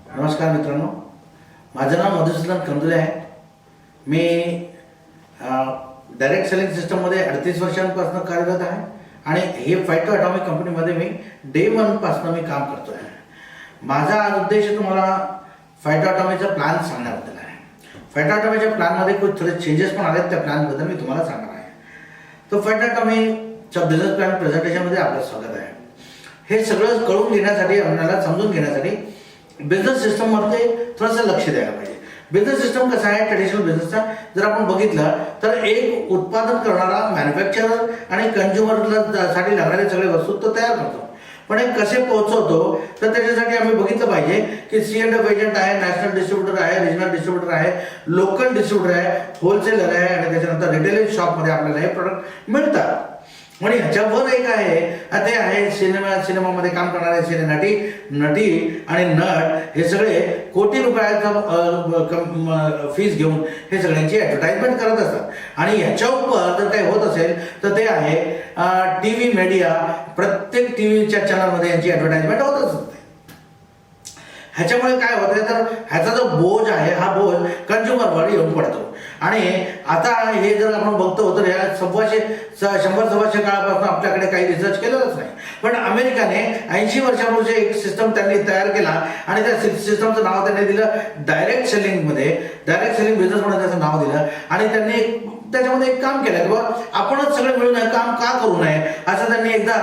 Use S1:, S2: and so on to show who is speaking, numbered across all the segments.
S1: नमस्कार मित्रांनो, माझं नाव मधुसूदन कंदुले आहे. मी डायरेक्ट सेलिंग सिस्टममध्ये 38 वर्षांपासून कार्यरत आहे आणि हे फायटो ॲटॉमिक कंपनीमध्ये मी डे 1 पासून मी काम करतो आहे. माझा आज उद्देश तुम्हाला फायटो ॲटॉमिकचा प्लॅन सांगण्याबद्दल आहे. फायटो ॲटॉमिकच्या प्लॅनमध्ये खूप थोडे चेंजेस पण आले, त्या प्लॅनबद्दल मी तुम्हाला सांगणार आहे. तो फायटो ॲटॉमिकच्या बिझनेस प्लॅन प्रेझेंटेशनमध्ये आपलं स्वागत आहे. हे सगळं कळून घेण्यासाठी, आपल्याला समजून घेण्यासाठी बिझनेस सिस्टममध्ये थोडंसं लक्ष द्यायला पाहिजे. बिझनेस सिस्टम कसा आहे ट्रेडिशनल बिझनेसचा, जर आपण बघितलं तर एक उत्पादन करणारा मॅन्युफॅक्चरर आणि कंझ्युमरला साठी लागणारे सगळे वस्तू तो तयार करतो. पण हे कसे पोहोचवतो तर त्याच्यासाठी आम्ही बघितलं पाहिजे की C&F एजंट आहे, नॅशनल डिस्ट्रीब्युटर आहे, रिजनल डिस्ट्रीब्युटर आहे, लोकल डिस्ट्रीब्युटर आहे, होलसेलर आहे आणि त्याच्यानंतर रिटेल शॉपमध्ये आपल्याला हे प्रोडक्ट मिळतात. म्हणजे ह्याच्यावर एक आहे ते आहे सिनेमामध्ये काम करणारे नटी आणि नट, हे सगळे कोटी रुपयाचा फीस घेऊन हे सगळ्यांची ॲडव्हर्टाइजमेंट करत असतात. आणि ह्याच्या उपर जर काही होत असेल तर ते आहे TV मीडिया, प्रत्येक टीव्हीच्या चॅनलमध्ये यांची ॲडव्हर्टाइजमेंट होत असते. ह्याच्यामुळे काय होतं तर ह्याचा जो बोज आहे हा बोज कंझ्युमरवर येऊन पडतो. आणि आता हे जर आपण बघतो तर या 100-125 काळापासून आपल्याकडे काही रिसर्च केलेलंच नाही. पण अमेरिकाने 80 वर्षापूर्वी एक सिस्टम त्यांनी तयार केला आणि त्या सिस्टमचं नाव त्यांनी दिलं डायरेक्ट सेलिंग बिझनेस म्हणून त्याचं नाव दिलं. आणि त्यांनी त्याच्यामध्ये एक काम केलं की आपणच सगळे मिळून काम का करू नये, असं त्यांनी एकदा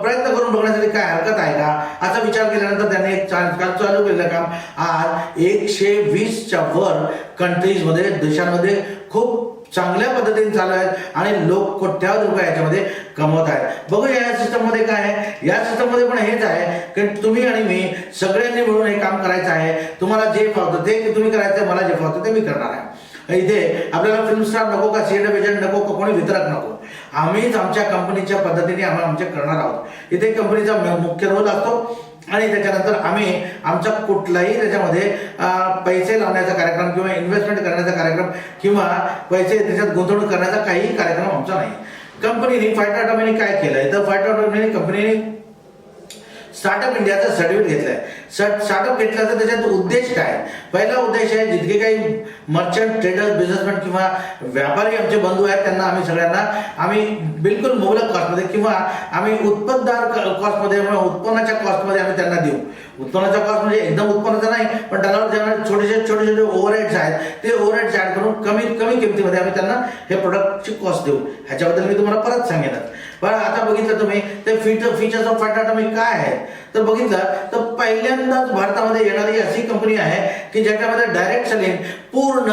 S1: प्रयत्न करून बघण्यासाठी काय हरकत आहे का असा विचार केल्यानंतर त्यांनी एक चालू केलेलं काम आज 120च्या वर कंट्रीजमध्ये, देशांमध्ये खूप चांगल्या पद्धतीने चालू आहेत आणि लोक कोट्यावधी रुपये याच्यामध्ये कमवत आहेत. बघूया या सिस्टममध्ये काय आहे. या सिस्टममध्ये पण हेच आहे की तुम्ही आणि मी सगळ्यांनी मिळून हे काम करायचं आहे. तुम्हाला जे फावतं ते तुम्ही करायचं, मला जे फावतं ते मी करणार आहे. इथे आपल्याला फिल्म स्टार नको का, C&F एजंट नको का, कोणी वितरक नको, आम्हीच आमच्या कंपनीच्या पद्धतीने आमच्या करणार आहोत. इथे कंपनीचा मुख्य रोल असतो आणि त्याच्यानंतर आम्ही आमचा कुठलाही त्याच्यामध्ये पैसे लावण्याचा कार्यक्रम किंवा इन्व्हेस्टमेंट करण्याचा कार्यक्रम किंवा पैसे त्याच्यात गुंतवणूक करण्याचा काहीही कार्यक्रम आमचा नाही. कंपनीने फायटो ॲटॉमिकने काय केलंय तर फायटो ॲटॉमिक कंपनीने स्टार्टअप इंडियाचा सर्टिफिकेट घेतलाय. स्टार्टअप घेतल्याचा त्याच्यात उद्देश काय? पहिला उद्देश आहे जितके काही मर्चंट, ट्रेडर्स, बिझनेसमॅन किंवा व्यापारी आमचे बंधू आहेत त्यांना आम्ही सगळ्यांना बिलकुल मुबलक कॉस्टमध्ये किंवा आम्ही उत्पन्नदार कॉस्टमध्ये, उत्पन्नाच्या कॉस्टमध्ये आम्ही त्यांना देऊ. उत्पन्नाचा कॉस्ट म्हणजे एकदम उत्पन्नाचा नाही, पण त्याला ज्यावेळेस छोटे ओव्हरहेड्स आहेत ते ओव्हरहेड्स ॲड करून कमी किमतीमध्ये आम्ही त्यांना हे प्रोडक्टची कॉस्ट देऊ. ह्याच्याबद्दल मी तुम्हाला परत सांगेनच. पण आता बघितलं तुम्ही ते फीचर्स ऑफ फायटो ॲटॉमिक काय आहेत तर बघितलं तर पहिल्यांदाच भारतामध्ये येणारी अशी कंपनी आहे की ज्याच्यामध्ये डायरेक्ट सेलिंग पूर्ण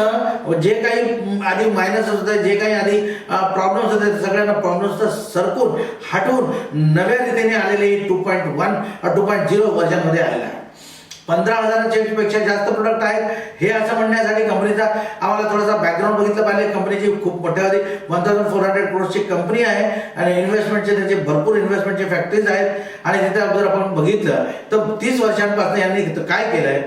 S1: जे काही आधी मायनस होते, जे काही आधी प्रॉब्लेम्स होते, सगळ्यांना प्रॉब्लेम्स सरकून हटवून नव्या रीतीने आलेले 2.1 और 2.0 व्हर्जनमध्ये आलेला आहे. 15,000 पेक्षा जास्त प्रोडक्ट आहेत. हे असं म्हणण्यासाठी कंपनीचा आम्हाला थोडासा बॅकग्राऊंड बघितलं पाहिजे. कंपनीची खूप मोठ्यावधी 1400 करोडची कंपनी आहे आणि इन्व्हेस्टमेंटचे त्याचे भरपूर इन्व्हेस्टमेंटचे फॅक्टरीज आहेत. आणि तिथे जर आपण बघितलं तर 30 वर्षांपासून यांनी काय केलंय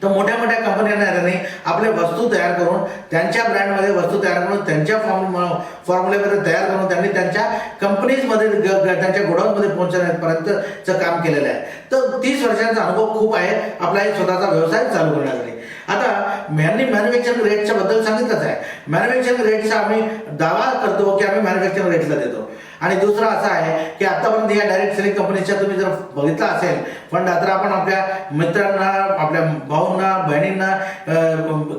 S1: तर मोठ्या कंपन्यांना त्यांनी आपल्या वस्तू तयार करून, त्यांच्या ब्रँडमध्ये वस्तू तयार करून, त्यांच्या फॉर्म्युल्यामध्ये तयार करून त्यांनी त्यांच्या कंपनीजमध्ये, त्यांच्या गोडाऊनमध्ये पोहोचण्यापर्यंतचं काम केलेलं आहे. तर 30 वर्षांचा अनुभव खूप आहे आपला एक स्वतःचा व्यवसाय चालू करण्यासाठी. आता मॅन्युफॅक्चरिंग रेटच्या बद्दल सांगितलंच आहे. मॅन्युफॅक्चरिंग रेटचा आम्ही दावा करतो की आम्ही मॅन्युफॅक्चरिंग रेटला देतो. आणि दुसरा असा आहे की आतापर्यंत या डायरेक्ट सेलिंग कंपनीच्या तुम्ही जर बघितलं असेल पण तर आपण आपल्या मित्रांना, आपल्या भाऊंना, बहिणींना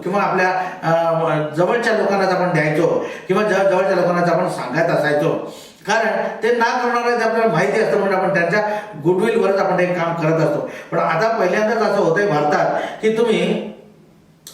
S1: किंवा आपल्या जवळच्या लोकांनाच आपण द्यायचो किंवा जवळच्या लोकांनाच आपण सांगत असायचो. कारण ते ना करणारे आपल्याला माहिती असतं म्हणजे आपण त्यांच्या गुडविलवरच आपण हे काम करत असतो. पण आता पहिल्यांदाच असं होतंय भारतात की तुम्ही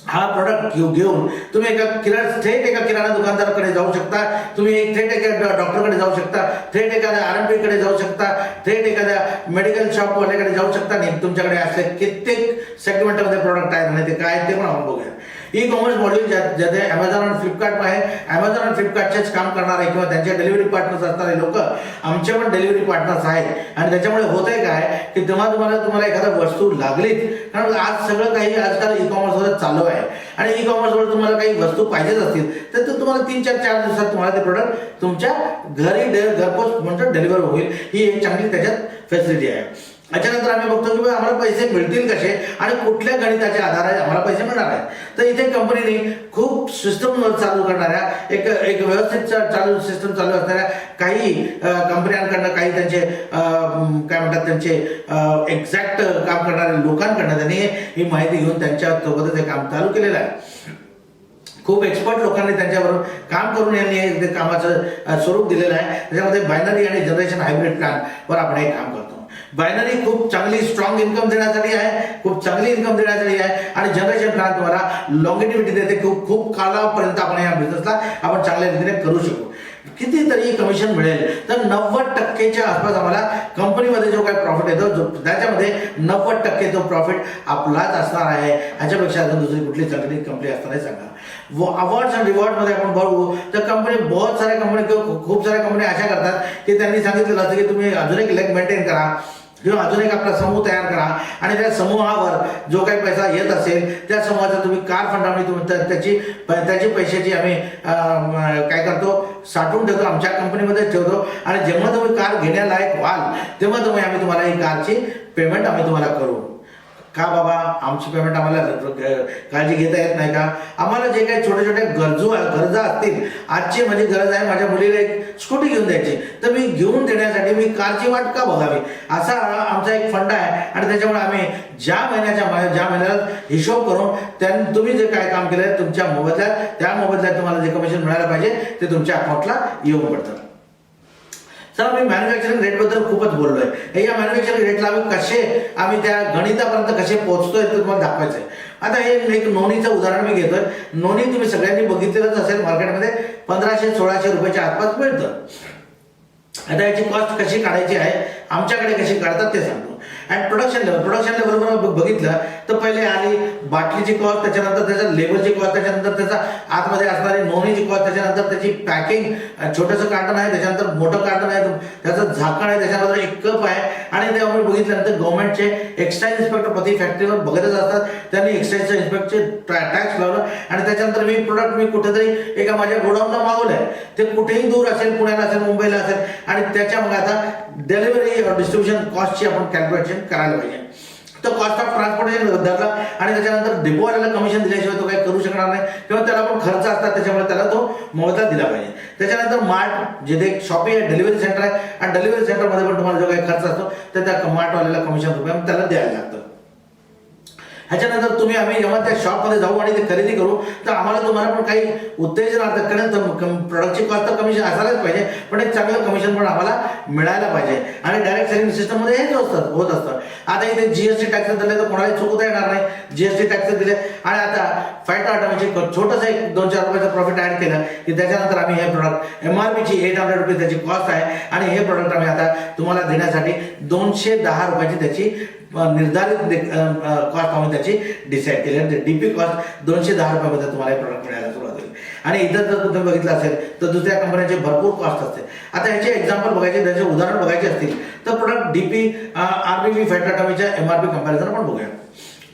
S1: हा प्रोडक्ट घेऊन तुम्ही थेट एका किराणा दुकानदाराकडे जाऊ शकता, तुम्ही थेट एका डॉक्टरकडे जाऊ शकता, थेट एखाद्या R&B कडे जाऊ शकता, थेट एखाद्या मेडिकल शॉपवाल्याकडे जाऊ शकता. आणि तुमच्याकडे असले कित्येक सेगमेंटमध्ये प्रोडक्ट आहेत आणि ते काय ते पण आपण बघूया. ई कॉमर्स मॉड्यूल ज्याथे Amazon आणि फ्लिपकार्ट आहे, Amazon आणि फ्लिपकार्टचेच काम करणारे किंवा त्यांच्या डिलिव्हरी पार्टनर्स असणारे लोक आमचे पण डिलिव्हरी पार्टनर्स आहेत. आणि त्याच्यामुळे होतंय काय की तुम्हाला एखादा वस्तू लागलीच, कारण आज सगळं काही आजकाल ई कॉमर्सवर चालू आहे आणि ई कॉमर्सवर तुम्हाला काही वस्तू पाहिजेच असतील तर तुम्हाला 3-4 दिवसात तुम्हाला ते प्रोडक्ट तुमच्या घरी घरपोच म्हणजे डिलिव्हर होईल. ही एक चांगली त्याच्यात फॅसिलिटी आहे. त्याच्यानंतर आम्ही बघतो की आम्हाला पैसे मिळतील कसे आणि कुठल्या गणिताच्या आधारे आम्हाला पैसे मिळणार आहेत. तर इथे कंपनीने खूप सिस्टम चालू करणाऱ्या एक एक व्यवस्थित चालू सिस्टम चालू असणाऱ्या काही कंपन्यांकडनं काही त्यांचे काय म्हणतात त्यांचे एक्झॅक्ट काम करणाऱ्या लोकांकडनं त्यांनी ही माहिती घेऊन त्यांच्या सोबतच हे काम चालू केलेलं आहे. खूप एक्सपर्ट लोकांनी त्यांच्याबरोबर काम करून यांनी हे कामाचं स्वरूप दिलेलं आहे. त्याच्यामध्ये बायनरी आणि जनरेशन हायब्रिड प्लॅनवर आपण हे काम करतो. बायनरी खूप चांगली स्ट्रॉंग इन्कम देण्यासाठी आहे, खूप चांगली इन्कम देण्यासाठी आहे आणि जनरेशन प्लॅन तुम्हाला लॉंगिटिव्हिटी देते. खूप खूप कालापर्यंत आपण या बिझनेसला आपण चांगल्या रीतीने करू शकू. कितीतरी कमिशन मिळेल तर 90% आसपास आम्हाला कंपनीमध्ये जो काही प्रॉफिट येतो त्याच्यामध्ये 90% तो प्रॉफिट आपलाच असणार आहे. ह्याच्यापेक्षा अजून दुसरी कुठली चांगली कंपनी असणार आहे सांगा. अवॉर्ड्स आणि रिवॉर्डमध्ये आपण बघू तर कंपनी बहुत साऱ्या कंपनी किंवा खूप साऱ्या कंपनी अशा करतात की त्यांनी सांगितलेलं असतं की तुम्ही अजून एक लेग मेंटेन करा किंवा अजून एक आपला समूह तयार करा आणि त्या समूहावर जो काही पैसा येत असेल त्या समूहाचा तुम्ही कार फंडामध्ये तुम्ही त्याची पैशाची आम्ही काय करतो साठवून ठेवतो, आमच्या कंपनीमध्ये ठेवतो आणि जेव्हा तुम्ही कार घेण्यालायक व्हाल तेव्हा आम्ही तुम्हाला ही कारची पेमेंट आम्ही तुम्हाला करू. का बाबा आमची पेमेंट आम्हाला काळजी घेता येत नाही का? आम्हाला जे काही छोटे छोटे गरजा असतील, आजची माझी गरज आहे माझ्या मुलीला एक स्कूटी घेऊन द्यायची तर मी घेऊन देण्यासाठी मी कारची वाट का बघावी असा आमचा एक फंड आहे. आणि त्याच्यामुळे आम्ही ज्या महिन्याला हिशोब करून तुम्ही जे काय काम केलं तुमच्या मोबदल्यात त्या मोबदल्यात तुम्हाला जे कमिशन मिळायला पाहिजे ते तुमच्या अकाउंटला येऊन पडतं. सर मी मॅन्युफॅक्चरिंग रेटबद्दल खूपच बोललोय. या मॅन्युफॅक्चरिंग रेटला आम्ही त्या गणितापर्यंत कसे पोहोचतोय ते तुम्हाला दाखवायचं आहे. आता हे एक नोनीचं उदाहरण मी घेतोय. नोनी तुम्ही सगळ्यांनी बघितलेलंच असेल, मार्केटमध्ये 1500-1600 रुपयाच्या आसपास मिळतं. आता याची कॉस्ट कशी काढायची आहे, आमच्याकडे कशी काढतात ते सांगतो. आणि प्रोडक्शन लेवल बघितलं तर पहिले आली बाटलीची कॉस्ट, त्याच्यानंतर त्याच्या लेबलची कॉस्ट, त्याच्यानंतर त्याचा आतमध्ये असणारी नोनीची कॉस्ट, त्याच्यानंतर त्याची पॅकिंग, छोटंसं कार्टन आहे, त्याच्यानंतर मोठं कार्टन आहे, त्याचं झाकण आहे, त्याच्यानंतर एक कप आहे. आणि ते आपण बघितल्यानंतर गव्हर्नमेंटचे एक्साईज इन्स्पेक्टर प्रति फॅक्टरीवर बघतच असतात. त्यांनी एक्साईजचं इन्स्पेक्टरचे टॅक्स लावलं आणि त्याच्यानंतर मी कुठेतरी एका माझ्या गोडाऊनला मागवलंय. ते कुठेही दूर असेल, पुण्याला असेल, मुंबईला असेल आणि त्याच्या मग आता डिलिव्हरी डिस्ट्रीब्युशन कॉस्टची आपण कॅल्क्युलेशन करायला पाहिजे. तर कॉस्ट ऑफ ट्रान्सपोर्टेशन धरला आणि त्याच्यानंतर डिपोवाल्याला कमिशन दिल्याशिवाय तो काही करू शकणार नाही किंवा त्याला पण खर्च असतात, त्याच्यामुळे त्याला तो मोबदला दिला पाहिजे. त्याच्यानंतर मार्ट जिथे शॉपिंग आहे, डिलिव्हरी सेंटर आहे आणि डिलिव्हरी सेंटरमध्ये पण तुम्हाला जो काही खर्च असतो तर त्या मार्टवाल्याला कमिशन रुपये त्याला द्यायला लागतं. ह्याच्यानंतर आम्ही जेव्हा त्या शॉपमध्ये जाऊ आणि ते खरेदी करू तर तुम्हाला पण काही उत्तेजन प्रोडक्टची कॉस्ट तर कमिशन असायलाच पाहिजे, पण एक चांगलं कमिशन पण आम्हाला मिळायला पाहिजे. आणि डायरेक्ट सेलिंग सिस्टममध्ये हेच होत असतं. आता इथे जीएसटी टॅक्स दिले तर कोणाला चुकता येणार नाही. जीएसटी टॅक्स दिले आणि आता फायटा ऑटोमॅटिक छोटंसं एक 2-4 रुपयाचं प्रॉफिट ऍड केलं की त्याच्यानंतर आम्ही हे प्रोडक्ट MRPची 800 रुपये त्याची कॉस्ट आहे आणि हे प्रोडक्ट आम्ही आता तुम्हाला देण्यासाठी 210 रुपयाची त्याची निर्धारित कॉस्ट आम्ही त्याची डिसाईड केली आणि डीपी कॉस्ट 210 रुपयामध्ये तुम्हाला हे प्रोडक्ट मिळायला सुरुवात होईल. आणि इथं जर तुम्ही बघितलं असेल तर दुसऱ्या कंपन्यांचे भरपूर कॉस्ट असते. आता याचे एक्झाम्पल बघायचे, त्याचे उदाहरण बघायचे असतील तर प्रोडक्ट डीपी RPP फॅक्टरच्या MRP कंपॅरिझन आपण बघूया.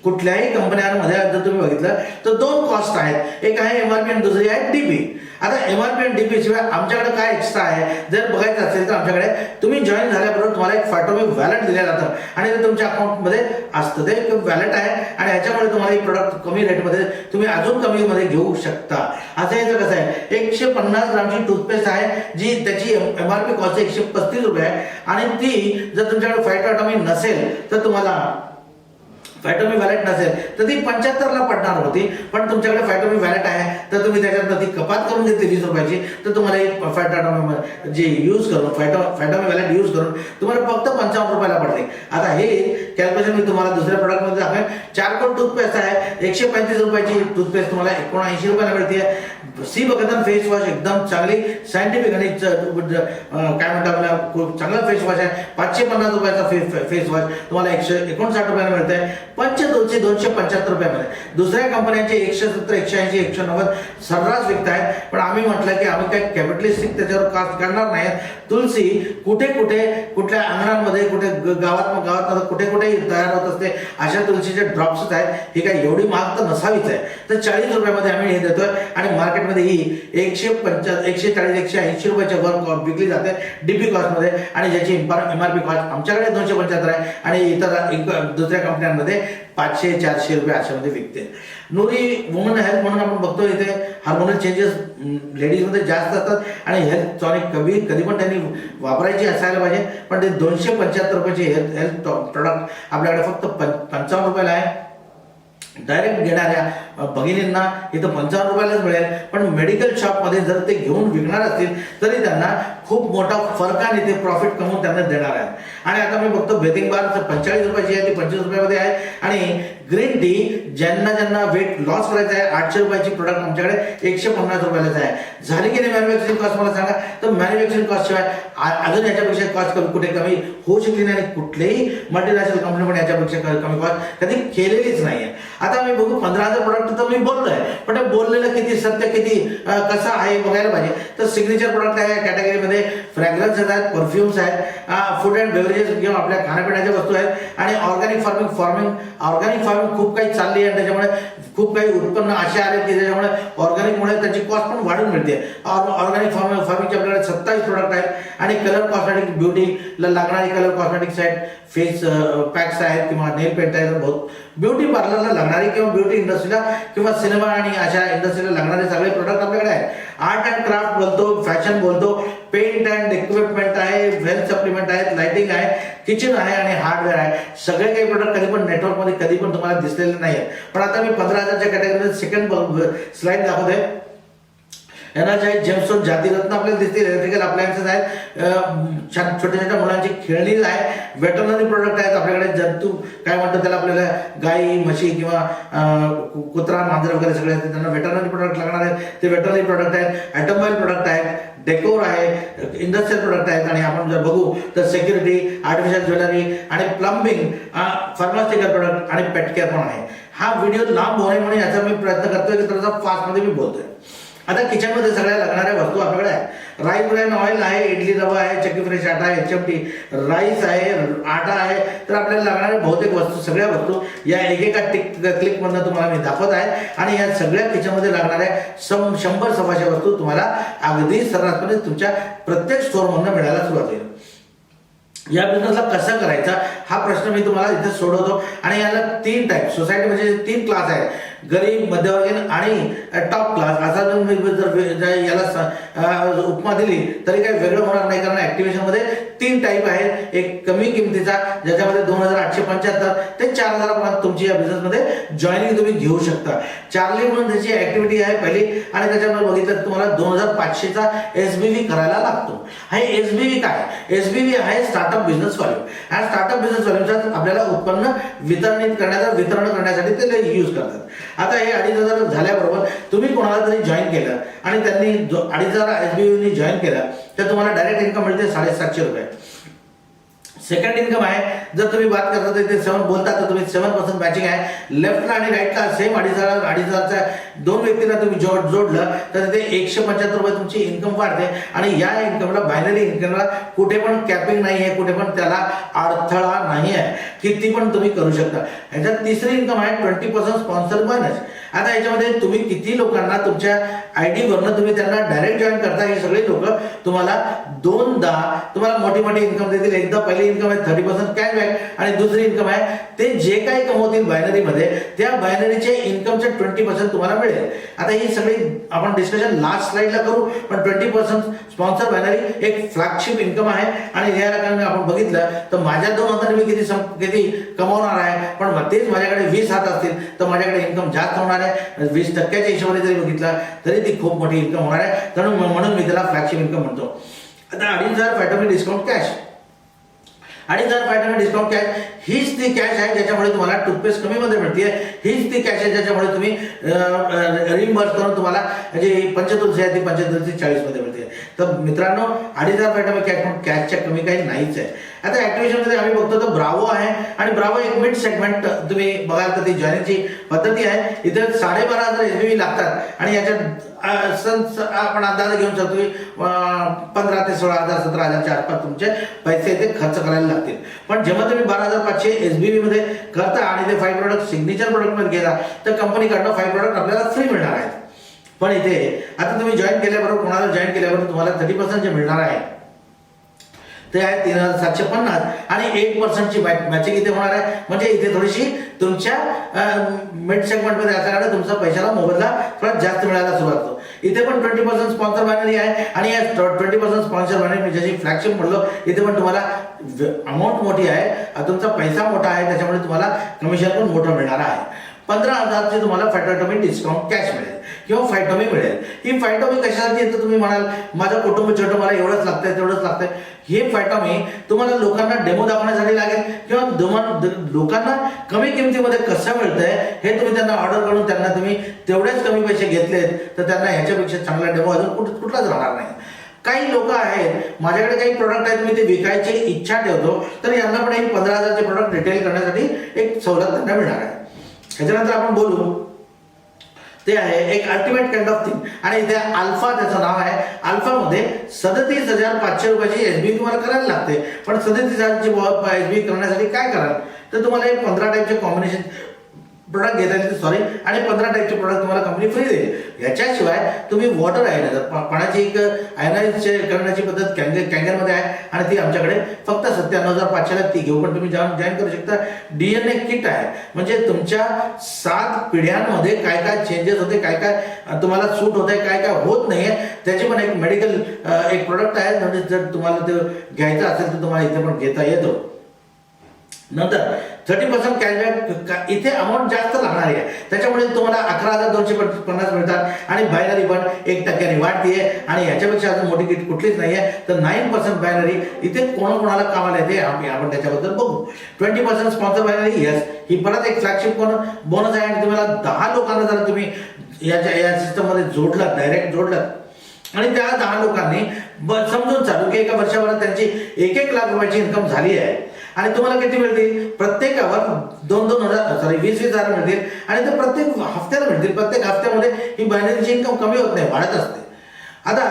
S1: कुठल्याही कंपन्यांमध्ये जर तुम्ही बघितलं तर 2 कॉस्ट आहेत, एक आहे MRP आणि दुसरी आहे डीपी. आता MRP आणि डीपी शिवाय आमच्याकडे काय एक्स्ट्रा आहे जर बघायचं असेल तर आमच्याकडे तुम्ही जॉईन झाल्याबरोबर तुम्हाला एक फाटोमी वॅलेट दिलं जातं आणि ते तुमच्या अकाउंटमध्ये असतं. ते एक वॅलेट आहे आणि ह्याच्यामुळे तुम्हाला एक प्रोडक्ट कमी रेटमध्ये तुम्ही अजून कमी मध्ये घेऊ शकता. असं याचं कसं आहे, 150 ग्रामची टूथपेस्ट आहे जी त्याची MRP कॉस्ट 135 रुपये आहे आणि ती जर तुमच्याकडे फायटोमी नसेल तर तुम्हाला फायटोमी वॅलेट नसेल तर ती 75ला पडणार होती. पण तुमच्याकडे फायटोमी वॅलेट आहे तर तुम्ही त्याच्यात ती कपात करून घेतली 20 रुपयाची तर तुम्हाला एक फायटोमी जे यूज करून फायटोमी वॅलेट यूज करून तुम्हाला फक्त 55 रुपयाला पडते. आता हे कॅल्क्युलेशन मी तुम्हाला दुसऱ्या प्रोडक्टमध्ये दाखवेन. चारकोल टूथपेस्ट आहे 135 रुपयाची टूथपेस्ट तुम्हाला 79 रुपयाला मिळते. सी बघताना फेस वॉश एकदम चांगली सायंटिफिक आणि काय म्हणतात मला खूप चांगला फेस वॉश आहे. 550 रुपयाचा फेस वॉश तुम्हाला 159 रुपयाला मिळत आहे. 275 रुपयामध्ये. दुसऱ्या कंपन्यांचे 170, 180, 190 सर्रास विकत आहेत. पण आम्ही म्हटलं की आम्ही काही कॅपिटलिस्टिक त्याच्यावर कास्ट करणार नाही. तुलसी कुठे कुठल्या अंगणांमध्ये कुठे गावात कुठेही तयार होत असते अशा तुळशीचे ड्रॉप्सच आहेत. ही काय एवढी महाग तर नसावीच आहे. तर 40 रुपयामध्ये आम्ही हे देतोय आणि मार्केटमध्ये ही 140 180 रुपयाच्या वर विकली जाते डीपी कॉस्टमध्ये आणि ज्याची MRP कॉस्ट आमच्याकडे 275 आहे आणि इतर दुसऱ्या कंपन्यांमध्ये 500-400 रुपये अशामध्ये विकते. नूरी वुमन हेल्थ म्हणून आपण बघतो इथे हार्मोनल चेंजेस लेडीजमध्ये जास्त असतात आणि हेल्थ टॉनिक कधी पण त्यांनी वापरायची असायला पाहिजे. पण ते 275 रुपयाची हेल्थ प्रोडक्ट आपल्याकडे फक्त 55 रुपयाला आहे. डायरेक्ट घेणाऱ्या भगिनींना इथं 55 रुपयालाच मिळेल. पण मेडिकल शॉपमध्ये जर ते घेऊन विकणार असतील तरी त्यांना खूप मोठा फरकाने ते प्रॉफिट कमवून त्यांना देणार आहे. आणि आता मी बघतो बेथिंग बार 45 रुपयाची आहे ती 25 रुपयामध्ये आहे. आणि ग्रीन टी ज्यांना वेट लॉस करायचं आहे 800 रुपयाची प्रोडक्ट आमच्याकडे 150 रुपयालाच आहे. झाली की नाही मॅन्युफॅक्चरिंग कॉस्ट मला सांगा. तर मॅन्युफॅक्चरिंग कॉस्ट शिवाय अजून याच्यापेक्षा कॉस्ट कुठे कमी होऊ शकली नाही. कुठलेही मल्टीनॅशनल कंपनी पण याच्यापेक्षा कमी कॉस्ट कधी केलेलीच नाहीये. आता मी बघू 15,000 प्रोडक्ट तर मी बोललोय पण ते बोललेलं किती सत्य किती कसं आहे बघायला पाहिजे. तर सिग्नेचर प्रोडक्ट आहे या कॅटेगरीमध्ये फ्रॅग्रन्सेस आहेत, परफ्युम्स आहेत, फूड अँड बेवरेजेस किंवा आपल्या खाण्यापिण्याच्या वस्तू आहेत आणि ऑर्गॅनिक फार्मिंग खूप काही चालली आहे. त्याच्यामुळे खूप काही उत्पन्न असे आले की त्याच्यामुळे ऑर्गॅनिकमुळे त्याची कॉस्ट पण वाढून मिळते. ऑर्गॅनिक फार्मिंगचे आपल्याकडे 27 प्रोडक्ट आहेत आणि कलर कॉस्मेटिक ब्युटीला लागणारी कलर कॉस्मेटिक्स आहेत, फेस पॅक्स आहेत किंवा नेल पेंट आहेत. बहुत ब्युटी पार्लरला लागणारी किंवा ब्युटी इंडस्ट्रीला किंवा सिनेमा आणि अशा इंडस्ट्रीला लागणारे सगळे प्रोडक्ट आपल्याकडे आहेत. आर्ट अँड क्राफ्ट बोलतो, फॅशन बोलतो, पेंट अँड इक्विपमेंट आहे, हेल्थ सप्लिमेंट आहेत, लाइटिंग आहे, किचन आहे आणि हार्डवेअर आहे. सगळे काही प्रोडक्ट कधी पण नेटवर्कमध्ये कधी पण तुम्हाला दिसलेले नाही आहेत. पण आता मी 15,000च्या कॅटेगरीमध्ये सेकंड स्लाइड दाखवतोय. एनर्जाइज जेमस्टोन जातिरत्न आपल्याला दिसतील. इलेक्ट्रिकल अप्लायन्सेस आहेत, छोट्या छोट्या मुलांची खेळणी आहे, वेटरनरी प्रोडक्ट आहेत आपल्याकडे. जंतू काय म्हणतात त्याला आपल्याला गाई म्हशी किंवा कुत्रा मांजर वगैरे सगळे आहेत त्यांना वेटरनरी प्रोडक्ट लागणार आहेत ते वेटरनरी प्रोडक्ट आहेत. ऑटोमोबाईल प्रोडक्ट आहेत, डेकोर आहे, इंडस्ट्रियल प्रोडक्ट आहेत आणि आपण जर बघू तर सिक्युरिटी, आर्टिफिशियल ज्वेलरी आणि प्लंबिंग, फार्मास्युटिकल प्रोडक्ट आणि पेटकेअर पण आहे. हा व्हिडिओ लांब होणे म्हणून याचा मी प्रयत्न करतोय की थोडासा फास्टमध्ये मी बोलतोय. आता किचनमध्ये सगळ्या लागणाऱ्या वस्तू आपल्याकडे आहेत. राईस ब्रॅन ऑइल आहे, इडली रवा आहे, चक्की फ्रेश आटा आहे, HMT राईस आहे, आटा आहे. तर आपल्याला लागणाऱ्या बहुतेक वस्तू सगळ्या वस्तू या एकेका क्लिकमधून तुम्हाला मी दाखवत आहे आणि या सगळ्या किचनमध्ये लागणाऱ्या 100-125 वस्तू तुम्हाला अगदी सर्रासपणे तुमच्या प्रत्येक स्टोअरमधून मिळायला सुरुवात होईल. या बिझनेसला कसं करायचा हा प्रश्न मी तुम्हाला इथे सोडवतो. आणि याला 3 टाईप सोसायटी म्हणजे 3 क्लास आहेत, गरीब, मध्यवर्गीय आणि टॉप क्लास. असा जर याला उपमा दिली तरी काही वेगळं होणार नाही कारण ऍक्टिव्हेशन मध्ये 3 टाईप आहेत. एक कमी किमतीचा ज्याच्यामध्ये 2,875 ते 4,000 पर्यंत तुमची या बिझनेसमध्ये जॉईनिंग तुम्ही घेऊ शकता. चार्ली म्हणून त्याची ऍक्टिव्हिटी आहे पहिली आणि त्याच्यामध्ये बघितलं तुम्हाला 2,500चा SBV करायला लागतो. हे SBV काय? SBV आहे स्टार्टअप बिझनेस व्हॅल्यू. हा स्टार्टअप बिझनेस व्हॅल्यूचा आपल्याला उत्पन्न वितरण करण्यासाठी ते यूज करतात. आता हे 2,500 झाल्याबरोबर तुम्ही कोणाला तरी जॉईन केलं आणि त्यांनी 2,500 SBV जॉईन केलं तर तुम्हाला डायरेक्ट इन्कम मिळते 750 रुपये. सेकंड इन्कम आहे जर तुम्ही बात करता तर ते 7 बोलता तर तुम्ही 7% मॅचिंग आहे. लेफ्टला आणि राईटला सेम 2,500च्या 2 व्यक्तींना तुम्ही जोडलं तर ते 175 रुपये तुमची इन्कम वाढते. आणि या इन्कमला बायनरी इन्कमला कुठे पण कॅपिंग नाही आहे, कुठे पण त्याला अडथळा नाही आहे, किती पण तुम्ही करू शकता. ह्याच्यात तिसरी इन्कम आहे 20% स्पॉन्सर बोनस. आता याच्यामध्ये तुम्ही किती लोकांना तुमच्या ID वरनं तुम्ही त्यांना डायरेक्ट जॉईन करता. हे सगळे लोक तुम्हाला 2दा तुम्हाला मोठी इन्कम देतील. एकदा पहिली इन्कम आहे 30% कॅशबॅक आणि दुसरी इन्कम आहे ते जे काही कमवतील बायनरीमध्ये त्या बायनरीचे इन्कमचे 20% तुम्हाला मिळेल. आता ही सगळी आपण डिस्कशन लास्ट स्लाइडला करू पण 20% स्पॉन्सर बायनरी एक फ्लॅगशिप इन्कम आहे. आणि या रकाने आपण बघितलं तर माझ्या 2 हाताने मी किती कमवणार आहे पण तेच माझ्याकडे 20 हात असतील तर माझ्याकडे इन्कम जास्त होणार आहे. 20% हिशोबाने जरी बघितलं तरी ती खूप मोठी इन्कम होणार आहे. म्हणून मी त्याला फ्लॅगशिप इन्कम म्हणतो. आता 2,500 डिस्काउंट कॅश, 2,500 डिस्काउंट कॅश हीच ती कॅश आहे ज्याच्यामुळे तुम्हाला टूथपेस्ट कमी मध्ये मिळते. हीच ती कॅश आहे ज्याच्यामुळे तुम्ही रिइंबर्स करून तुम्हाला जे 75 आहे ती 75 40 मध्ये मिळते. तर मित्रांनो 2,500 कॅश पण कॅशच्या कमी काही नाहीच आहे. आता ऍक्टिव्हेशन मध्ये आम्ही बघतो तर ब्रावो आहे आणि ब्रावो एक मिड सेगमेंट तुम्ही बघाल तर ती जॉईनिंगची पद्धती आहे. इथे 12,500 SBV लागतात आणि याच्यात आपण अंदाज घेऊन शकतो की 15,000 ते 16,000 17,000च्या आसपास तुमचे पैसे इथे खर्च करायला लागतील. पण जेव्हा तुम्ही 12,500 5,500 SBV मध्ये करता आणि ते 5 प्रोडक्ट सिग्नेचर प्रोडक्ट मध्ये गेला तर कंपनीकडनं 5 प्रोडक्ट आपल्याला फ्री मिळणार आहेत. पण इथे आता तुम्ही जॉईन केल्याबरोबर कोणाला जॉईन केल्याबरोबर तुम्हाला 30% जे मिळणार आहे ते आहे 3,750 आणि 8% ची मॅचिंग इथे होणार आहे. म्हणजे इथे थोडीशी तुमच्या मिड सेगमेंटमध्ये असल्याकडे तुमचा पैशाला मोबदला थोडा जास्त मिळायला सुरुवात होतो. इथे पण 20% स्पॉन्सर बायनरी आहे आणि या 20% स्पॉन्सर बायनरी जशी फ्लॅगशिप म्हणलो इथे पण तुम्हाला अमाऊंट मोठी आहे, तुमचा पैसा मोठा आहे, त्याच्यामुळे तुम्हाला कमिशन पण मोठं मिळणार आहे. 15,000चे तुम्हाला फायटोमी डिस्काउंट कॅश मिळेल किंवा फायटोमी मिळेल. ही फायटोमी कशासाठी येतं तुम्ही म्हणाल माझं कुटुंब छोटं, मला एवढंच लागतंय तेवढंच लागतंय. हे फायटोमी तुम्हाला लोकांना डेमो दाखवण्यासाठी लागेल किंवा लोकांना कमी किमतीमध्ये कसं मिळतंय हे तुम्ही त्यांना ऑर्डर करून त्यांना तुम्ही तेवढेच कमी पैसे घेतलेत तर त्यांना ह्याच्यापेक्षा चांगला डेमो अजून कुठलाच राहणार नाही. काही लोक आहेत माझ्याकडे काही प्रोडक्ट आहेत मी ते विकायची इच्छा ठेवतो तर यांना पण 15,000चे प्रोडक्ट रिटेल करण्यासाठी एक सवलत त्यांना मिळणार आहे. ह्याच्यानंतर आपण बोलू ते आहे एक अल्टिमेट काइंड ऑफ थिंग आणि इथे अल्फा त्याचं नाव आहे. अल्फामध्ये 37,500 रुपयाची SBV तुम्हाला करायला लागते. पण 37,000ची SBV करण्यासाठी काय कराल तर तुम्हाला हे 15 टाईपचे कॉम्बिनेशन प्रोडक्ट घेता येतील आणि 15 टाईपचे प्रोडक्ट तुम्हाला कंपनी फ्री देईल. याच्याशिवाय तुम्ही वॉटर आयनायझर पाण्याची एक आयनाइज करण्याची पद्धत कॅंगरमध्ये आहे आणि ती आमच्याकडे फक्त 97,500ला ती घेऊ पण तुम्ही जॉईन करू शकता. DNA किट आहे म्हणजे तुमच्या 7 पिढ्यांमध्ये काय काय चेंजेस होते, काय काय तुम्हाला सूट होत आहे, काय काय होत नाहीये त्याची पण एक मेडिकल एक प्रोडक्ट आहे. म्हणजे जर तुम्हाला ते घ्यायचं असेल तर तुम्हाला इथे पण घेता येतो. नंतर 30% कॅशबॅक इथे अमाऊंट जास्त लागणार आहे त्याच्यामुळे तुम्हाला 11,250 मिळतात आणि बायनरी पण 1% वाढतीये आणि याच्यापेक्षा अजून मोठी किट कुठलीच नाहीये. तर 9% बायनरी इथे कोणाला कामाला येते आपण त्याच्याबद्दल बघू. 20% स्पॉन्सर बायनरी यस ही परत एक फ्लॅगशिप बोनस आहे आणि तुम्हाला 10 लोकांना जर तुम्ही या सिस्टम मध्ये जोडलात डायरेक्ट जोडलात आणि त्या 10 लोकांनी समजून चालू की एका वर्षाभरात त्यांची 1-1 लाख रुपयाची इन्कम झाली आहे आणि तुम्हाला किती मिळतील प्रत्येकावर 20,000 मिळतील आणि ते प्रत्येक हफ्त्याला मिळतील. प्रत्येक हफ्त्यामध्ये ही बायनरीची इन्कम कमी होत नाही, वाढत असते. आता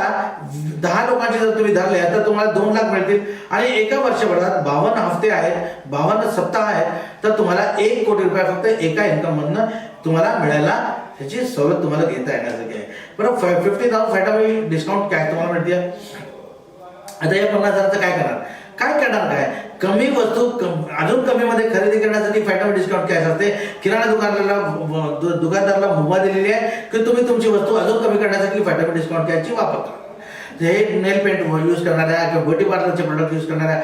S1: 10 लोकांचे जर तुम्ही धरले तर तुम्हाला 2 लाख मिळतील आणि एका वर्षभरात 52 हफ्ते आहेत, 52 सप्ताह आहेत तर तुम्हाला 1 कोटी रुपये फक्त एका इन्कम मधनं तुम्हाला मिळायला त्याची सवलत तुम्हाला घेता येण्यासाठी आहे. बरं 50,000 फायटोमी डिस्काउंट कॅश तुम्हाला मिळते. आता या 50,000चं काय करणार कमी वस्तू अजून कमी मध्ये खरेदी करण्यासाठी फायटोमी डिस्काउंट कॅश असते. किराणा दुकानदाराला मुभा दिलेली आहे की तुम्ही तुमची वस्तू अजून कमी करण्यासाठी फायटोमी डिस्काउंट कॅशची वापर करा. हे नेल पेंट यूज करणाऱ्या किंवा ब्युटी पार्लरचे प्रोडक्ट यूज करणाऱ्या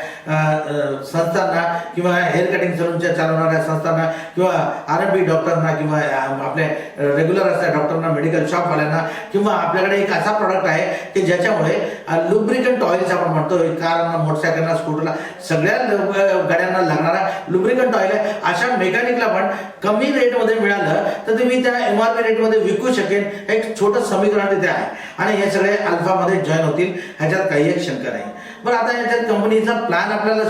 S1: संस्थांना किंवा हेअर कटिंग सलूनच्या चालवणाऱ्या संस्थांना किंवा R&B डॉक्टरना किंवा आपल्या रेग्युलर असणाऱ्या डॉक्टरना, मेडिकल शॉपवाल्यांना किंवा आपल्याकडे एक असा प्रोडक्ट आहे की ज्याच्यामुळे लुब्रिकंट ऑइल्स आपण म्हणतो कारना, मोटरसायकलना, स्कूटरला सगळ्या गाड्यांना लागणारा लुब्रिकंट ऑइल आहे. अशा मेकॅनिकला पण कमी रेटमध्ये मिळालं तर तुम्ही त्या MRP रेटमध्ये विकू शकेन एक छोटं समीकरण तिथे आहे आणि हे सगळे अल्फामध्ये जॉईन होतील ह्याच्यात काही एक शंका नाही. बरं आता याच्यात कंपनीचा प्लॅन आपल्याला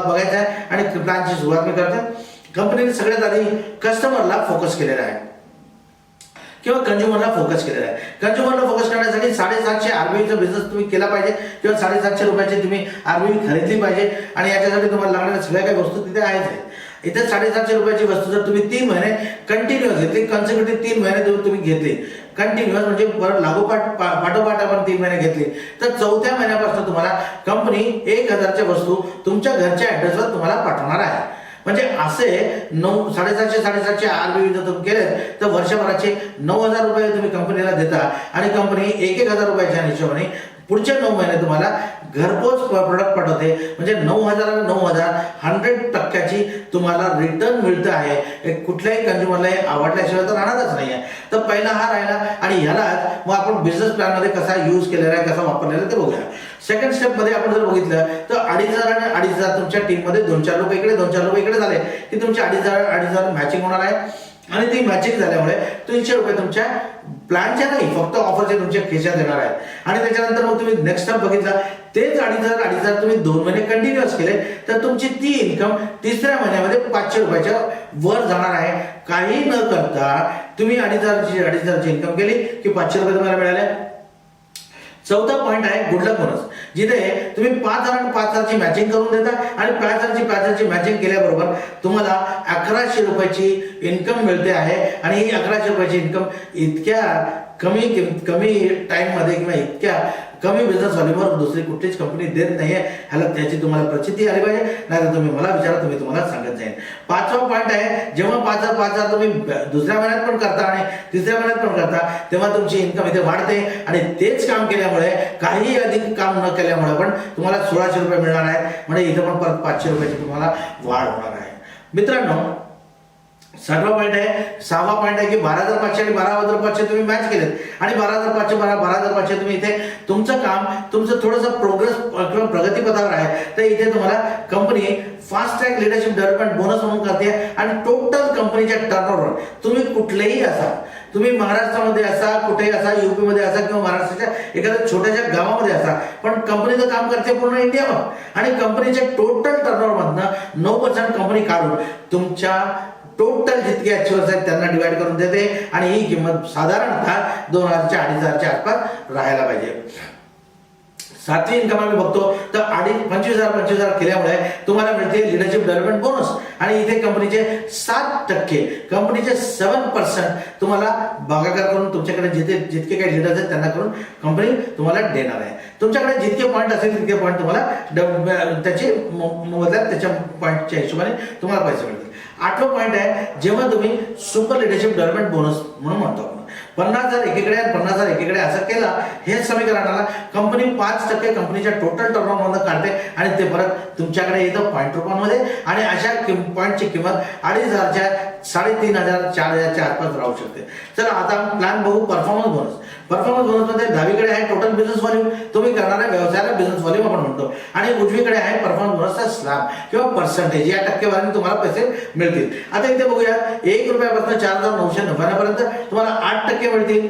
S1: बघायचा आहे आणि प्लॅनची सुरुवात मी करतो. कंपनीने सगळ्यात आधी कस्टमरला फोकस केलेला आहे किंवा कंझ्युमरला फोकस केलेला आहे. कंझ्युमरला फोकस करण्यासाठी 750 RBVचा बिझनेस तुम्ही केला पाहिजे किंवा 750 रुपयाची तुम्ही RBV खरेदली पाहिजे आणि याच्यासाठी तुम्हाला लागणाऱ्या सगळ्या काही वस्तू तिथे आहेच आहेत. इथे 750 रुपयाची वस्तू जर तुम्ही 3 महिने कंटिन्युअस घेतली, कन्सिक्युटिव्ह 3 महिने तुम्ही घेतली कंटिन्युअस म्हणजे पाठोपाठ आपण 3 महिने घेतली तर 4थ्या महिन्यापासून तुम्हाला कंपनी 1,000च्या वस्तू तुमच्या घरच्या ऍड्रेसवर तुम्हाला पाठवणार आहे. म्हणजे असे 750 RBV जर तुम्ही केले तर वर्षभराचे 9,000 रुपये तुम्ही कंपनीला देता आणि कंपनी 1,000 रुपयाच्या हिशोबाने पुढचे 9 महिने तुम्हाला घरपोच प्रोडक्ट पाठवते. म्हणजे 9,000 आणि 9,000 100% तुम्हाला रिटर्न मिळतं आहे. कुठल्याही कंझ्युमरला आवडल्याशिवाय तर राहणारच नाही आहे. तर पहिला हा राहिला आणि ह्यालाच मग आपण बिझनेस प्लॅन मध्ये कसा यूज केलेला आहे, कसा वापरलेला आहे ते बघूया. सेकंड स्टेप मध्ये आपण जर बघितलं तर 2,500 आणि 2,500 तुमच्या टीम मध्ये 2-4 लोक इकडे 2-4 लोक इकडे झाले की तुमचे 2,500 मॅचिंग होणार आहे आणि ती मॅचिंग झाल्यामुळे 300 रुपये तुमच्या प्लॅनच्या नाही फक्त ऑफरचे तुमच्या खिशात येणार आहेत. आणि त्याच्यानंतर मग तुम्ही नेक्स्ट स्टेप बघितला तेच 2,500 तुम्ही 2 महिने कंटिन्युअस केले तर तुमची ती इन्कम 3ऱ्या महिन्यामध्ये 500 रुपयाच्या वर जाणार आहे. काही न करता तुम्ही 2,500ची इन्कम केली की 500 रुपये तुम्हाला मिळाले. चौथा पॉईंट आहे गुड लक बोनस, जिथे तुम्ही 5,000 आणि 5,000ची मॅचिंग करून देता आणि 5,000ची मॅचिंग केल्याबरोबर तुम्हाला 1,100 रुपयाची इन्कम मिळते आहे. आणि ही 1,100 रुपयाची इन्कम इतक्या कमी टाइममध्ये किंवा इतक्या कमी बिझनेस व्हॉल्यूमवर दुसरी कुठलीच कंपनी देत नाहीये. ह्याला त्याची तुम्हाला प्रचिती आली पाहिजे, नाही तुम्ही मला विचारा, तुम्ही तुम्हाला सांगत जाईल. पाचवा पॉईंट आहे, जेव्हा 5,000 तुम्ही दुसऱ्या महिन्यात पण करता आणि तिसऱ्या महिन्यात पण करता, तेव्हा तुमची इन्कम इथे वाढते. आणि तेच काम केल्यामुळे, काही अधिक काम न केल्यामुळे पण तुम्हाला 1,600 रुपये मिळणार आहेत. म्हणजे इथं पण परत 500 रुपयाची तुम्हाला वाढ होणार आहे. मित्रांनो, 6वा पॉईंट आहे, 6वा पॉईंट आहे की 12,500 आणि 12,500 तुम्ही मॅच केलेत आणि 12,500 तुम्ही इथे तुमचं काम, तुमचं थोडंसं प्रोग्रेस किंवा प्रगतीपथावर आहे, तर इथे तुम्हाला company fast track leadership development bonus म्हणून करते. आणि टोटल कंपनीच्या टर्नओव्हर, तुम्ही कुठलेही असा, तुम्ही महाराष्ट्रामध्ये असा, कुठेही असा, यूपी मध्ये असा किंवा महाराष्ट्राच्या एखाद्या छोट्याशा गावामध्ये असा, पण कंपनीचं काम करते पूर्ण इंडियावर. आणि कंपनीच्या टोटल टर्नओव्हर मधनं 9% कंपनी काढून तुमच्या टोटल जितके अचिव्हर्स आहेत त्यांना डिवाइड करून देते. आणि ही किंमत साधारणतः 2,000 2,500 आसपास राहायला पाहिजे. 7वी इन्कम आम्ही बघतो तर 25,000 केल्यामुळे तुम्हाला मिळते लिडरशिप डेव्हलपमेंट बोनस. आणि इथे कंपनीचे 7%, कंपनीचे 7% तुम्हाला भागाकार करून तुमच्याकडे जितके काही लिडर्स आहेत त्यांना करून कंपनी तुम्हाला देणार आहे. तुमच्याकडे जितके पॉईंट असेल तितके पॉईंट तुम्हाला त्याचे मोबदल्यात त्याच्या पॉईंटच्या हिशोबाने तुम्हाला पैसे मिळतील. 8वा पॉईंट आहे, जेव्हा तुम्ही सुपर लिडरशिप डेव्हलपमेंट बोनस म्हणून म्हणतो आपण, 50,000 एकीकडे आणि 50,000 एकीकडे असं केला, हे समीकरणाला कंपनी 5% कंपनीच्या टोटल टर्नओव्हर मधून काढते आणि ते परत तुमच्याकडे येतं पॉईंट रुपयांमध्ये. आणि अशा पॉईंटची किंमत 2,500 3,500 4,000च्या आसपास राहू शकते. चला आता प्लॅन बघू परफॉर्मन्स बोनस. परफॉर्मन्स बोनस मध्ये डावीकडे आहे टोटल बिझनेस व्हॉल्यूम, तुम्ही करणाऱ्या व्यवसायाला बिझनेस व्हॉल्यूम आपण म्हणतो. आणि उजवीकडे आहे परफॉर्मन्स बोनसचा स्लॅब किंवा पर्सेंटेज, या टक्केवारीने तुम्हाला पैसे मिळतील. आता इथे बघूया, 1 रुपयापासून 4,999 पर्यंत तुम्हाला 8% मिळतील.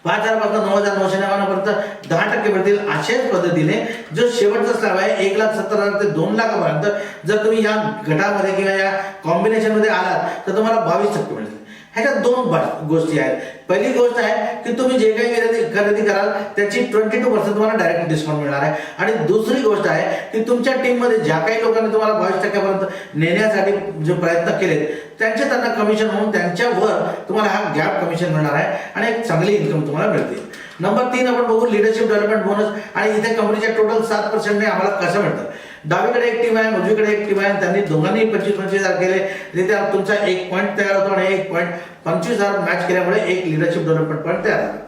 S1: 5,000 पासून 9,999 पर्यंत 10% मिळतील. अशाच पद्धतीने जो शेवटचा स्लॅब आहे 1,70,000 ते 2,00,000 जर तुम्ही या गटामध्ये किंवा या कॉम्बिनेशन मध्ये आलात तर तुम्हाला 22% मिळतील. ह्याच्यात 2 गोष्टी आहेत. पहिली गोष्ट आहे की तुम्ही जे काही खरेदी कराल त्याची 22% तुम्हाला डायरेक्ट डिस्काउंट मिळणार आहे. आणि दुसरी गोष्ट आहे की तुमच्या टीम मध्ये ज्या काही लोकांनी तुम्हाला 22% नेण्यासाठी जे प्रयत्न केलेत त्यांना कमिशन म्हणून त्यांच्यावर तुम्हाला हा गॅप कमिशन मिळणार आहे आणि एक चांगली इन्कम तुम्हाला मिळते. नंबर 3 आपण बघू लिडरशिप डेव्हलपमेंट बोनस. आणि इथे कंपनीच्या टोटल 7% आम्हाला कसं मिळतं. डावीकडे एक टीम आहे, उजवीकडे एक टीम आहे, त्यांनी दोघांनी 25,000 केले, तिथे तुमचा 1 पॉईंट तयार होतो आणि 1 पॉईंट 25,000 मॅच केल्यामुळे एक लिडरशिप डेव्हलपमेंट पॉईंट तयार झाला.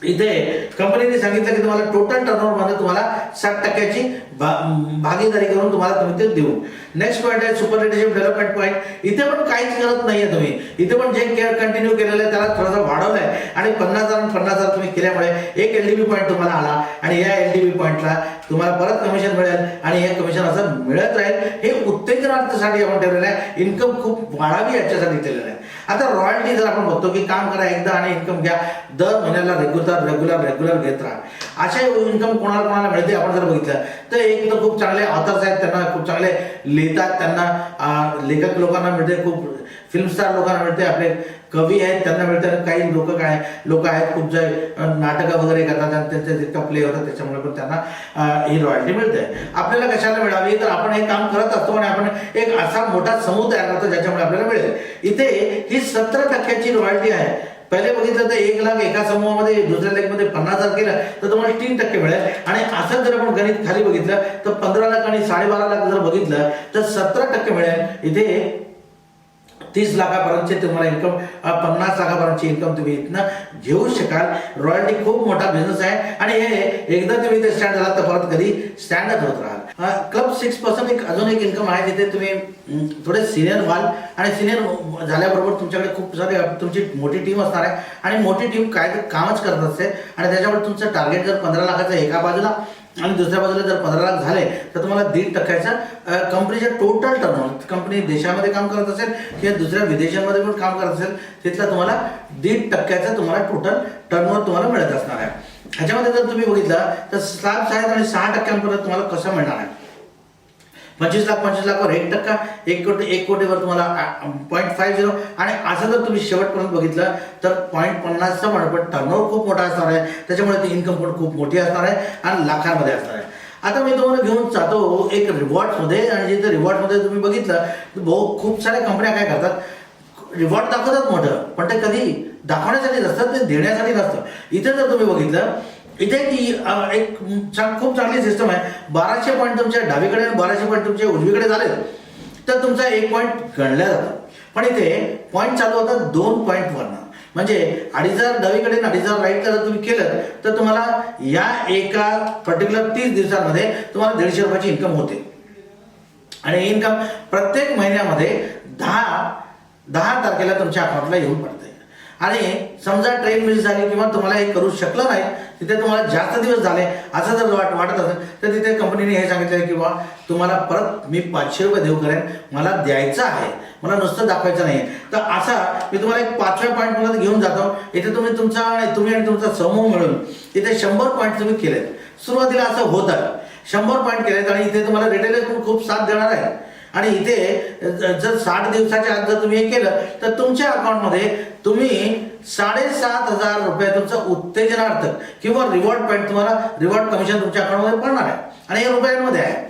S1: इथे कंपनीने सांगितलं की तुम्हाला टोटल टर्नओव्हर मध्ये तुम्हाला 60%ची भागीदारी करून तुम्हाला तुम्ही ते देऊ. नेक्स्ट पॉईंट आहे सुपर लिडरशिप डेव्हलपमेंट पॉईंट. इथे पण काहीच करत नाहीये तुम्ही, इथे पण जे केअर कंटिन्यू केलेलं आहे त्याला थोडंसं वाढवलंय. आणि 50,000 आणि 50,000 तुम्ही केल्यामुळे एक LDB पॉईंट तुम्हाला आला आणि या LDB पॉईंटला तुम्हाला परत कमिशन मिळेल आणि हे कमिशन असं मिळत राहील. हे उत्तेजनार्थासाठी आपण ठेवलेलं आहे, इन्कम खूप वाढावी याच्यासाठी ठेवलेलं आहे. आता रॉयल्टी जर आपण बघतो की काम करा एकदा आणि इन्कम घ्या, दर महिन्याला रेग्युलर घेत राहा. अशा इन्कम कोणाला मिळते आपण जर बघितलं तर एक तर खूप चांगले ऑथर्स आहेत, त्यांना खूप चांगले लिहितात, त्यांना लेखक लोकांना मिळते, खूप फिल्म स्टार लोकांना मिळते, आपले कवी आहेत त्यांना मिळतात, काही लोक आहेत खूप जे नाटकं वगैरे करतात आणि त्यांचे जितका प्ले होतात त्याच्यामुळे पण त्यांना ही रॉयल्टी मिळते. आपल्याला कशाला मिळावी तर आपण हे काम करत असतो आणि आपण एक असा मोठा समूह तयार करतो ज्याच्यामुळे आपल्याला मिळेल. इथे ही 17%ची रॉयल्टी आहे. पहिले बघितलं तर 1 लाख एका समूहामध्ये, दुसऱ्या लेखमध्ये 50,000 केलं तर तुम्हाला 3% मिळेल. आणि असं जर आपण गणित खाली बघितलं तर 15 लाख आणि 12.5 लाख जर बघितलं तर 17% मिळेल. इथे 30 लाखापर्यंतचे तुम्हाला इन्कम, 50 लाखापर्यंतची इन्कम तुम्ही इथनं घेऊ शकाल. रॉयल्टी खूप मोठा बिझनेस आहे आणि हे एकदा तुम्ही इथे स्टँड झाला तर परत कधी स्टँडच होत राहाल. क्लब 6% अजून एक इन्कम आहे जिथे तुम्ही थोडे सिनियर व्हाल आणि सिनियर झाल्याबरोबर तुमच्याकडे खूप सारे तुमची मोठी टीम असणार आहे आणि मोठी टीम काय कामच करत असते आणि त्याच्यामुळे तुमचं टार्गेट जर 15 लाखाचं एका बाजूला आणि दुसऱ्या बाजूला जर 15 लाख झाले तर तुम्हाला 1.5% कंपनीच्या टोटल टर्नओव्हर, कंपनी देशामध्ये काम करत असेल किंवा दुसऱ्या विदेशांमध्ये पण काम करत असेल तिथला तुम्हाला 1.5% तुम्हाला टोटल टर्नओव्हर तुम्हाला मिळत असणार आहे. ह्याच्यामध्ये जर तुम्ही बघितलं तर स्लॅब्स आहेत आणि 6% तुम्हाला कसं मिळणार आहे. 25 लाखावर 1%, 1 कोटीवर तुम्हाला 0.50, आणि असं जर तुम्ही शेवटपर्यंत बघितलं तर 0.50चा पण टर्नओव्हर खूप मोठा असणार आहे, त्याच्यामुळे ती इन्कम पण खूप मोठी असणार आहे आणि लाखांमध्ये असणार आहे. आता मी तुम्हाला घेऊन जातो एक रिवॉर्ड्समध्ये, आणि जिथे रिवॉर्ड्समध्ये तुम्ही बघितलं तर खूप साऱ्या कंपन्या काय करतात, रिवॉर्ड दाखवतात मोठं, पण ते कधी दाखवण्यासाठी नसतं, ते देण्यासाठी नसतं. इथे जर तुम्ही बघितलं, इथे ती एक खूप चांगली सिस्टम आहे. 1200 पॉईंट तुमच्या डावीकडे आणि 1200 पॉईंट तुमच्या उजवीकडे झाले तर तुमचा 1 पॉईंट गणल्या जातो. पण इथे पॉईंट चालू होतात 2 पॉईंटवरनं, म्हणजे 2,500 डावीकडे आणि 2,500 राईटला जर तुम्ही केलं तर तुम्हाला या एका पर्टिक्युलर 30 दिवसांमध्ये तुम्हाला 150 रुपयाची इन्कम होते. आणि इन्कम प्रत्येक महिन्यामध्ये 10 तारखेला तुमच्या अकाउंटला येऊन पडते. आणि समजा ट्रेन मिस झाली किंवा तुम्हाला हे करू शकलं नाही, तिथे तुम्हाला जास्त दिवस झाले असं जर वाटत असेल तर तिथे कंपनीने हे सांगितलं की बा तुम्हाला परत मी 500 रुपये देऊ करेन, मला द्यायचं आहे, मला नुसतं दाखवायचं नाही. तर असा मी तुम्हाला एक 5व्या पॉईंटमध्ये घेऊन जातो. इथे तुम्ही आणि तुमचा समूह मिळून इथे 100 पॉईंट तुम्ही केलेत. सुरुवातीला असं होतं, 100 पॉईंट केलेत आणि इथे तुम्हाला रिटेलर्स पण खूप साथ देणार आहे. आणि इथे जर 60 दिवसाच्या आत जर तुम्ही हे केलं तर तुमच्या अकाउंटमध्ये तुम्ही 7,500 रुपये तुमचं उत्तेजनार्थ किंवा रिवॉर्ड पॉईंट, तुम्हाला रिवॉर्ड कमिशन तुमच्या अकाउंटमध्ये पडणार आहे आणि हे रुपयांमध्ये आहे.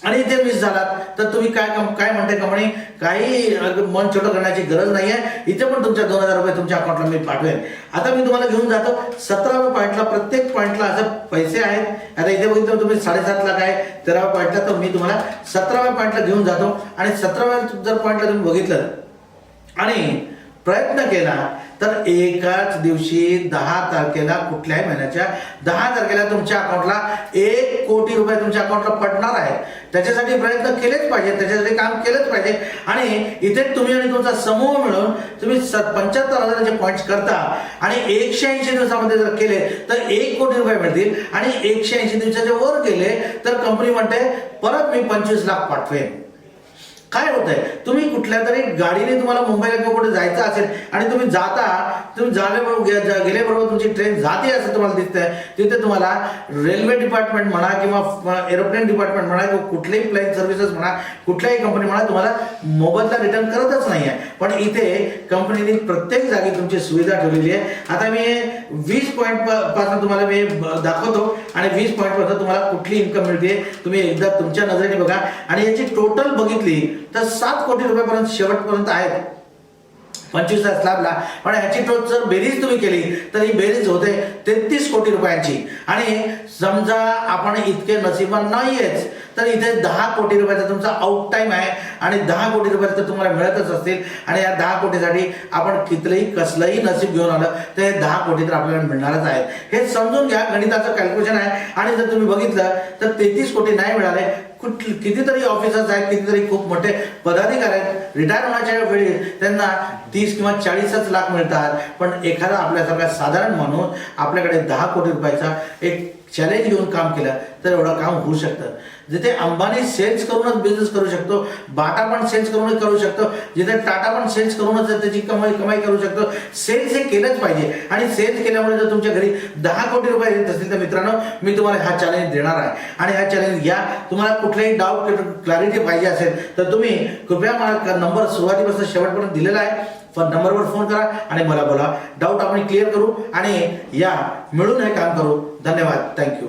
S1: आणि इथे मिस झालात तर तुम्ही काय म्हणते कंपनी, काही मन छोटं करण्याची गरज नाही आहे. इथे पण तुमच्या 2,000 रुपये तुमच्या अकाउंटला मी पाठवेन. आता मी तुम्हाला घेऊन जातो 17व्या पॉईंटला. प्रत्येक पॉईंटला असं पैसे आहेत. आता इथे बघितलं तुम्ही 7.5 लाख आहे 13व्या पॉईंटला, तर मी तुम्हाला 17व्या पॉईंटला घेऊन जातो. आणि 17व्या जर पॉईंटला तुम्ही बघितलं आणि प्रयत्न केला तर एकाच दिवशी 10 तारखेला, कुठल्याही महिन्याच्या 10 तारखेला तुमच्या अकाउंटला 1 कोटी रुपये तुमच्या अकाउंटला पडणार आहे. त्याच्यासाठी प्रयत्न केलेच पाहिजे, त्याच्यासाठी काम केलंच पाहिजे. आणि इथे तुम्ही आणि तुमचा समूह मिळून तुम्ही 75,000चे पॉईंट्स करता आणि 180 दिवसामध्ये जर केले तर 1 कोटी रुपये मिळतील. आणि 180 दिवसाच्या वर केले तर कंपनी म्हणते परत मी 25 लाख पाठवेन. काय होतंय, तुम्ही कुठल्या तरी गाडीने तुम्हाला मुंबईला किंवा कुठे जायचं असेल आणि तुम्ही गेल्याबरोबर तुमची ट्रेन जाते असं तुम्हाला दिसतंय, तिथे तुम्हाला रेल्वे डिपार्टमेंट म्हणा किंवा एरोप्लेन डिपार्टमेंट म्हणा किंवा कुठल्याही प्लेन सर्व्हिसेस म्हणा, कुठल्याही कंपनी म्हणा, तुम्हाला मोबदला रिटर्न करतच नाही आहे. पण इथे कंपनीने प्रत्येक जागी तुमची सुविधा ठेवलेली आहे. आता मी 20 पॉईंट पासून तुम्हाला मी दाखवतो आणि 20 पॉईंट पासून तुम्हाला कुठली इन्कम मिळते तुम्ही एकदा तुमच्या नजरेने बघा. आणि याची टोटल बघितली तर 7 कोटी रुपयापर्यंत शेवटपर्यंत आहेत 25 स्लॅबला. पण ह्याची टोच जर बेरीज तुम्ही केली तर ही बेरीज होते 33 कोटी रुपयांची. आणि समजा आपण इतके नशिबान नाहीयेच तर इथे 10 कोटी रुपयाचा तुमचा आउट टाइम आहे आणि 10 कोटी रुपये तर तुम्हाला मिळतच असतील. आणि या 10 कोटीसाठी आपण कसलंही नशीब घेऊन आलं तर हे 10 कोटी तर आपल्याला मिळणारच आहेत. हे समजून घ्या, गणिताचं कॅल्क्युलेशन आहे. आणि जर तुम्ही बघितलं तर 33 कोटी नाही मिळाले. कितीतरी ऑफिसर्स आहेत, कितीतरी खूप मोठे पदाधिकारी आहेत, रिटायर होण्याच्या वेळी त्यांना 30 किंवा 40च लाख मिळतात. पण एखादा आपल्यासारखा साधारण माणूस आपल्याकडे 10 कोटी रुपयाचा एक चॅलेंज घेऊन काम केलं तर एवढं काम होऊ शकतं. जिथे अंबानी सेल्स करूनच बिझनेस करू शकतो, बाटा पण सेल्स करूनच करू शकतो, जिथे टाटा पण सेल्स करूनच त्याची कमाई करू शकतो. सेल्स हे केलंच पाहिजे. आणि सेल्स केल्यामुळे जर तुमच्या घरी 10 कोटी रुपये येत असतील तर मित्रांनो मी तुम्हाला हा चॅलेंज देणार आहे. आणि हा चॅलेंज घ्या. तुम्हाला कुठलेही डाऊट क्लॅरिटी पाहिजे असेल तर तुम्ही कृपया मला नंबर सुरुवातीपासून शेवटपर्यंत दिलेला आहे, नंबरवर फोन करा आणि मला बोला. डाऊट आपण क्लिअर करू आणि या मिळून हे काम करू. धन्यवाद. थँक्यू.